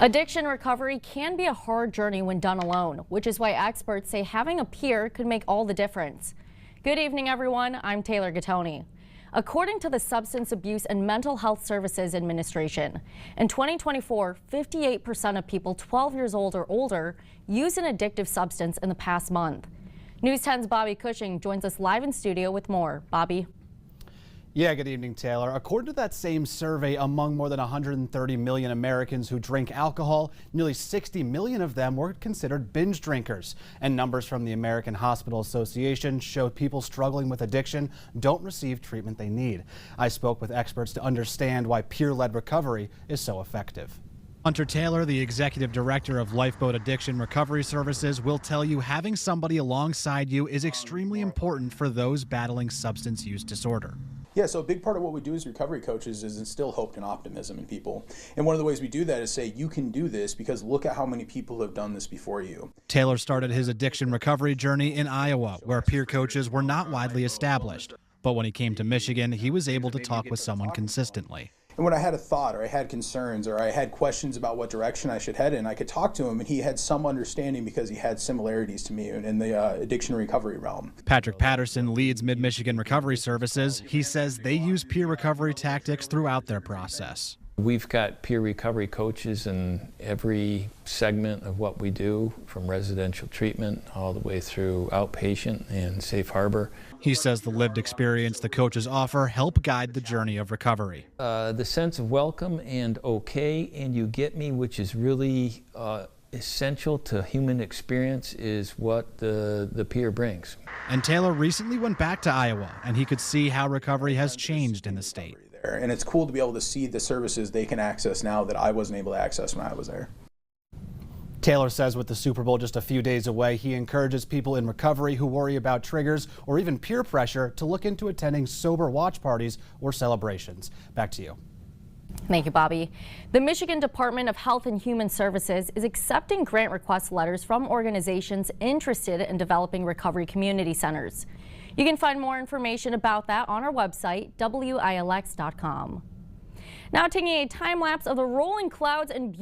Addiction recovery can be a hard journey when done alone, which is why experts say having a peer could make all the difference. Good evening, everyone. I'm Taylor Gattoni. According to the Substance Abuse and Mental Health Services Administration, in 2024, 58% of people 12 years old or older used an addictive substance in the past month. News 10's Bobby Cushing joins us live in studio with more. Bobby. Yeah, good evening, Taylor. According to that same survey, among more than 130 million Americans who drink alcohol, nearly 60 million of them were considered binge drinkers. And numbers from the American Hospital Association show people struggling with addiction don't receive treatment they need. I spoke with experts to understand why peer-led recovery is so effective. Hunter Taylor, the executive director of Lifeboat Addiction Recovery Services, will tell you having somebody alongside you is extremely important for those battling substance use disorder. Yeah, so a big part of what we do as recovery coaches is instill hope and optimism in people. And one of the ways we do that is say, you can do this because look at how many people have done this before you. Taylor started his addiction recovery journey in Iowa, where peer coaches were not widely established. But when he came to Michigan, he was able to talk with someone consistently. And when I had a thought or I had concerns or I had questions about what direction I should head in, I could talk to him and he had some understanding because he had similarities to me in the addiction recovery realm. Patrick Patterson leads Mid-Michigan Recovery Services. He says they use peer recovery tactics throughout their process. We've got peer recovery coaches in every segment of what we do, from residential treatment all the way through outpatient and safe harbor. He says the lived experience the coaches offer help guide the journey of recovery. The sense of welcome and okay, and you get me, which is really essential to human experience, is what the peer brings. And Taylor recently went back to Iowa, and he could see how recovery has changed in the state. And it's cool to be able to see the services they can access now that I wasn't able to access when I was there. Taylor says with the Super Bowl just a few days away, he encourages people in recovery who worry about triggers or even peer pressure to look into attending sober watch parties or celebrations. Back to you. Thank you, Bobby. The Michigan Department of Health and Human Services is accepting grant request letters from organizations interested in developing recovery community centers. You can find more information about that on our website, WILX.com. Now taking a time lapse of the rolling clouds and